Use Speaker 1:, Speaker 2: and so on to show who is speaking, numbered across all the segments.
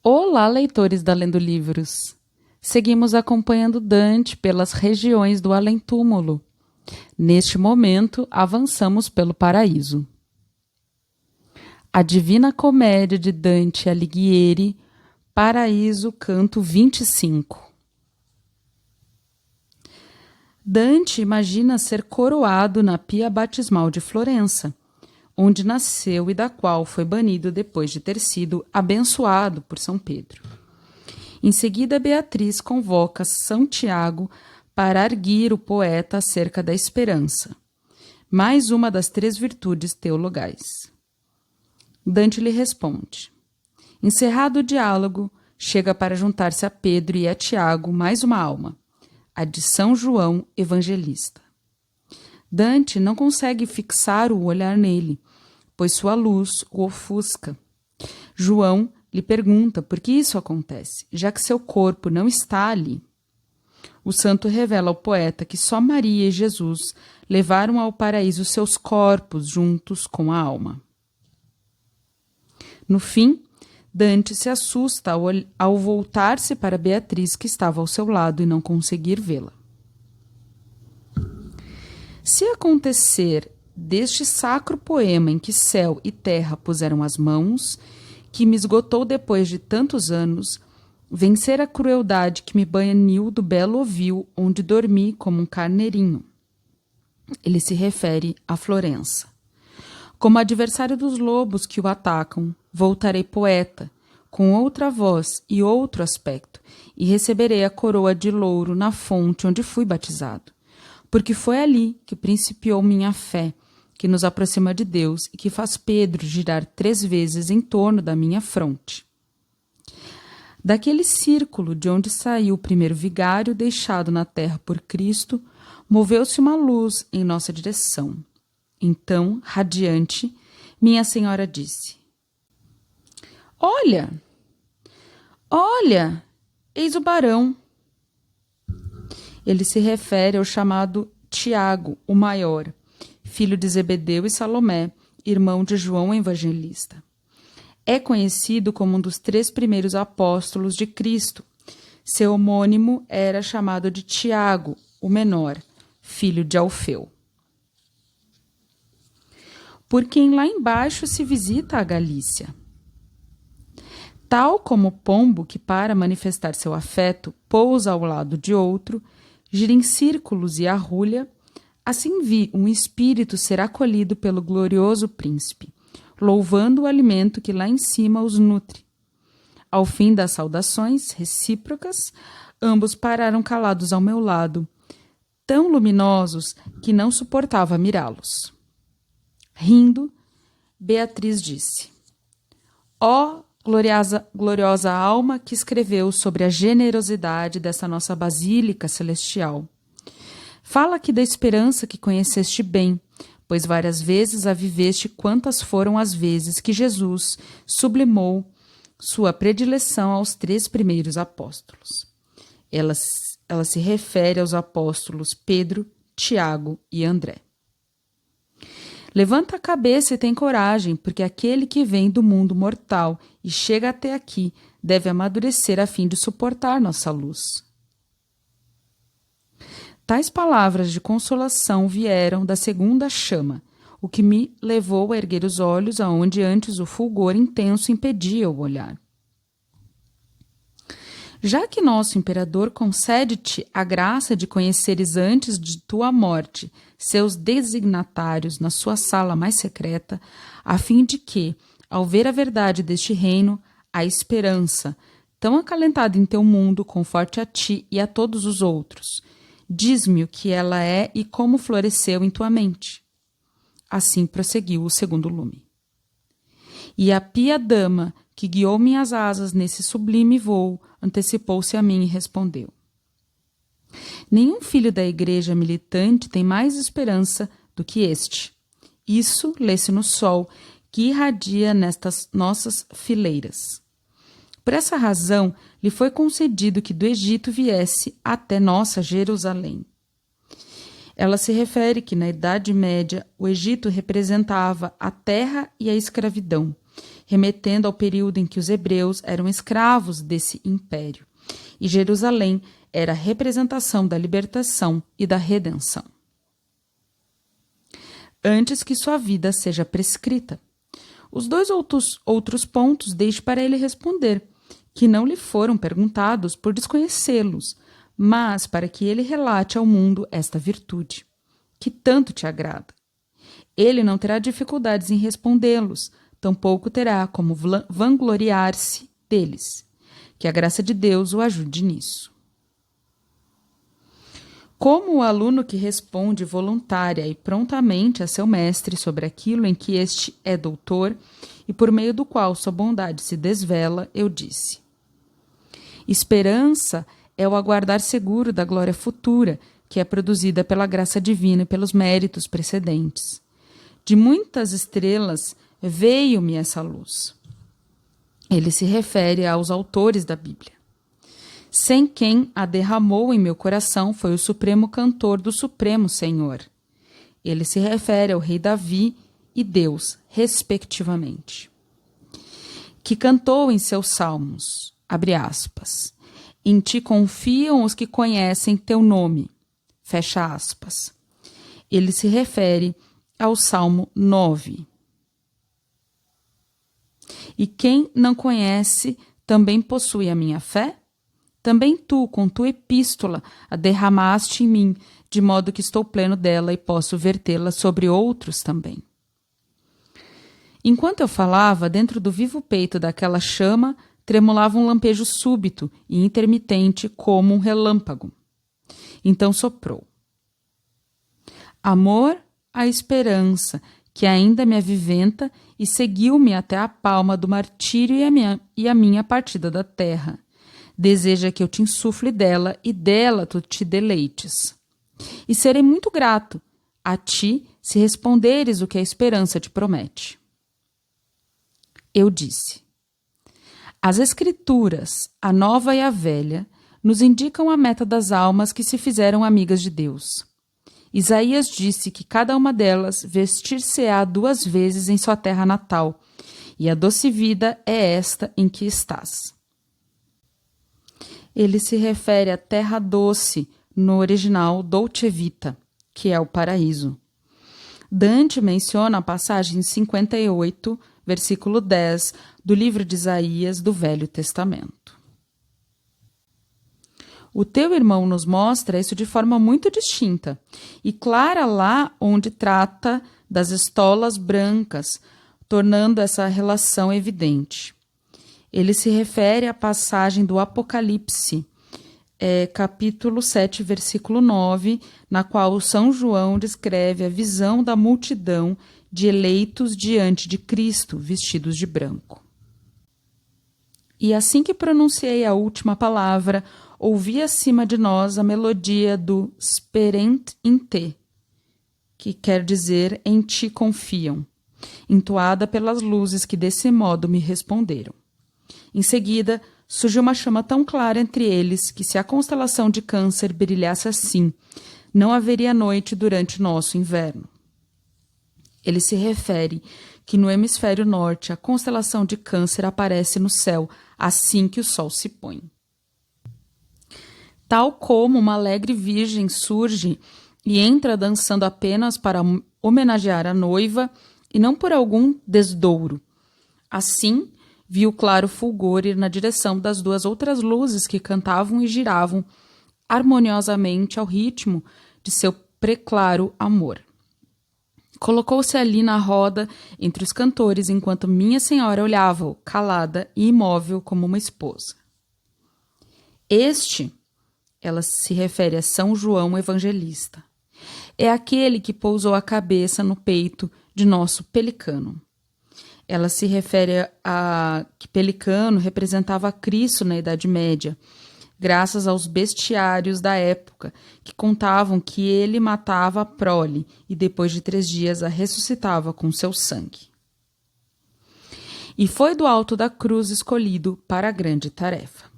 Speaker 1: Olá, leitores da Lendo Livros! Seguimos acompanhando Dante pelas regiões do além-túmulo. Neste momento, avançamos pelo paraíso. A Divina Comédia de Dante Alighieri, Paraíso, canto 25. Dante imagina ser coroado na pia batismal de Florença, onde nasceu e da qual foi banido depois de ter sido abençoado por São Pedro. Em seguida, Beatriz convoca São Tiago para arguir o poeta acerca da esperança, mais uma das 3 virtudes teologais. Dante lhe responde. Encerrado o diálogo, chega para juntar-se a Pedro e a Tiago mais uma alma, a de São João Evangelista. Dante não consegue fixar o olhar nele, pois sua luz o ofusca. João lhe pergunta por que isso acontece, já que seu corpo não está ali. O santo revela ao poeta que só Maria e Jesus levaram ao paraíso seus corpos juntos com a alma. No fim, Dante se assusta ao voltar-se para Beatriz, que estava ao seu lado, e não conseguir vê-la. Se acontecer deste sacro poema em que céu e terra puseram as mãos, que me esgotou depois de tantos anos, vencer a crueldade que me baniu do belo ovil onde dormi como um carneirinho. Ele se refere a Florença. Como adversário dos lobos que o atacam, voltarei poeta, com outra voz e outro aspecto, e receberei a coroa de louro na fonte onde fui batizado, porque foi ali que principiou minha fé, que nos aproxima de Deus e que faz Pedro girar 3 vezes em torno da minha fronte. Daquele círculo de onde saiu o primeiro vigário deixado na terra por Cristo, moveu-se uma luz em nossa direção. Então, radiante, minha senhora disse: Olha! Olha! Eis o barão. Ele se refere ao chamado Tiago, o maior, filho de Zebedeu e Salomé, irmão de João Evangelista. É conhecido como um dos 3 primeiros apóstolos de Cristo. Seu homônimo era chamado de Tiago, o menor, filho de Alfeu. Por quem lá embaixo se visita a Galícia. Tal como o pombo que, para manifestar seu afeto, pousa ao lado de outro, gira em círculos e arrulha, assim vi um espírito ser acolhido pelo glorioso príncipe, louvando o alimento que lá em cima os nutre. Ao fim das saudações recíprocas, ambos pararam calados ao meu lado, tão luminosos que não suportava mirá-los. Rindo, Beatriz disse: Ó gloriosa alma que escreveu sobre a generosidade dessa nossa basílica celestial. Fala aqui da esperança que conheceste bem, pois várias vezes a viveste quantas foram as vezes que Jesus sublimou sua predileção aos 3 primeiros apóstolos. Ela se refere aos apóstolos Pedro, Tiago e André. Levanta a cabeça e tem coragem, porque aquele que vem do mundo mortal e chega até aqui deve amadurecer a fim de suportar nossa luz. Tais palavras de consolação vieram da segunda chama, o que me levou a erguer os olhos aonde antes o fulgor intenso impedia o olhar. Já que nosso imperador concede-te a graça de conheceres antes de tua morte seus designatários na sua sala mais secreta, a fim de que, ao ver a verdade deste reino, a esperança, tão acalentada em teu mundo, conforte a ti e a todos os outros. Diz-me o que ela é e como floresceu em tua mente. Assim prosseguiu o segundo lume. E a pia dama, que guiou minhas asas nesse sublime voo, antecipou-se a mim e respondeu: Nenhum filho da igreja militante tem mais esperança do que este. Isso lê-se no sol, que irradia nestas nossas fileiras. Por essa razão, lhe foi concedido que do Egito viesse até nossa Jerusalém. Ela se refere que, na Idade Média, o Egito representava a terra e a escravidão, remetendo ao período em que os hebreus eram escravos desse império, e Jerusalém era a representação da libertação e da redenção. Antes que sua vida seja prescrita. Os dois outros pontos deixe para ele responder, que não lhe foram perguntados por desconhecê-los, mas para que ele relate ao mundo esta virtude, que tanto te agrada. Ele não terá dificuldades em respondê-los, tampouco terá como vangloriar-se deles. Que a graça de Deus o ajude nisso. Como o aluno que responde voluntária e prontamente a seu mestre sobre aquilo em que este é doutor e por meio do qual sua bondade se desvela, eu disse: esperança é o aguardar seguro da glória futura, que é produzida pela graça divina e pelos méritos precedentes. De muitas estrelas veio-me essa luz. Ele se refere aos autores da Bíblia. Sem quem a derramou em meu coração foi o supremo cantor do Supremo Senhor. Ele se refere ao rei Davi e Deus, respectivamente. Que cantou em seus salmos, abre aspas, em ti confiam os que conhecem teu nome, fecha aspas. Ele se refere ao Salmo 9. E quem não conhece também possui a minha fé? Também tu, com tua epístola, a derramaste em mim, de modo que estou pleno dela e posso vertê-la sobre outros também. Enquanto eu falava, dentro do vivo peito daquela chama, tremulava um lampejo súbito e intermitente como um relâmpago. Então soprou. Amor à esperança, que ainda me aviventa e seguiu-me até a palma do martírio e a minha partida da terra. Deseja que eu te insufle dela e dela tu te deleites. E serei muito grato a ti se responderes o que a esperança te promete. Eu disse: as Escrituras, a nova e a velha, nos indicam a meta das almas que se fizeram amigas de Deus. Isaías disse que cada uma delas vestir-se-á 2 vezes em sua terra natal, e a doce vida é esta em que estás. Ele se refere à terra doce, no original Dolce Vita, que é o paraíso. Dante menciona a passagem 58, versículo 10, do livro de Isaías do Velho Testamento. O teu irmão nos mostra isso de forma muito distinta e clara lá onde trata das estolas brancas, tornando essa relação evidente. Ele se refere à passagem do Apocalipse, capítulo 7, versículo 9, na qual São João descreve a visão da multidão de eleitos diante de Cristo, vestidos de branco. E assim que pronunciei a última palavra, ouvi acima de nós a melodia do Sperent in te, que quer dizer em ti confiam, entoada pelas luzes que desse modo me responderam. Em seguida, surgiu uma chama tão clara entre eles que, se a constelação de Câncer brilhasse assim, não haveria noite durante o nosso inverno. Ele se refere que no hemisfério norte a constelação de Câncer aparece no céu assim que o sol se põe. Tal como uma alegre virgem surge e entra dançando apenas para homenagear a noiva e não por algum desdouro. Assim, viu o claro fulgor ir na direção das 2 outras luzes que cantavam e giravam harmoniosamente ao ritmo de seu preclaro amor. Colocou-se ali na roda entre os cantores enquanto minha senhora olhava-o, calada e imóvel como uma esposa. Este, ela se refere a São João Evangelista, é aquele que pousou a cabeça no peito de nosso Pelicano. Ela se refere a que Pelicano representava Cristo na Idade Média, graças aos bestiários da época, que contavam que ele matava a prole e depois de 3 dias a ressuscitava com seu sangue. E foi do alto da cruz escolhido para a grande tarefa.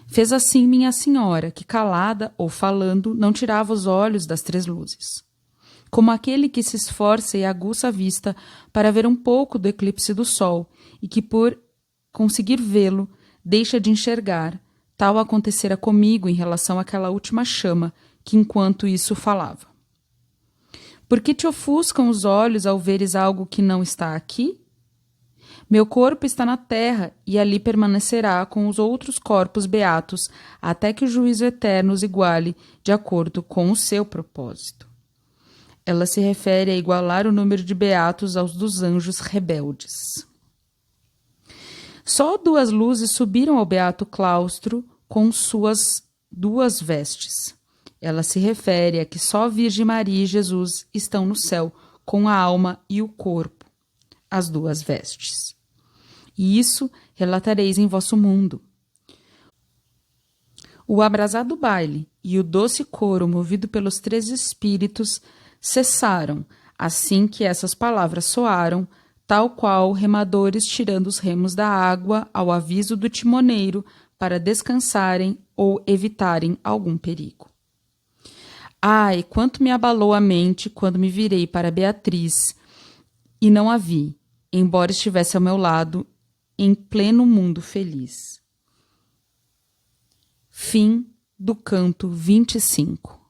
Speaker 1: Fez assim minha senhora, que calada ou falando não tirava os olhos das 3 luzes. como aquele que se esforça e aguça a vista para ver um pouco do eclipse do sol e que, por conseguir vê-lo, deixa de enxergar. Tal acontecera comigo em relação àquela última chama que enquanto isso falava. Por que te ofuscam os olhos ao veres algo que não está aqui? Meu corpo está na terra e ali permanecerá com os outros corpos beatos até que o juízo eterno os iguale de acordo com o seu propósito. Ela se refere a igualar o número de beatos aos dos anjos rebeldes. Só 2 luzes subiram ao beato claustro com suas 2 vestes. Ela se refere a que só Virgem Maria e Jesus estão no céu com a alma e o corpo, as 2 vestes. E isso relatareis em vosso mundo. O abrasado baile e o doce coro movido pelos 3 espíritos cessaram assim que essas palavras soaram, tal qual remadores tirando os remos da água ao aviso do timoneiro para descansarem ou evitarem algum perigo. Ai, quanto me abalou a mente quando me virei para Beatriz e não a vi, embora estivesse ao meu lado, em pleno mundo feliz. Fim do canto 25.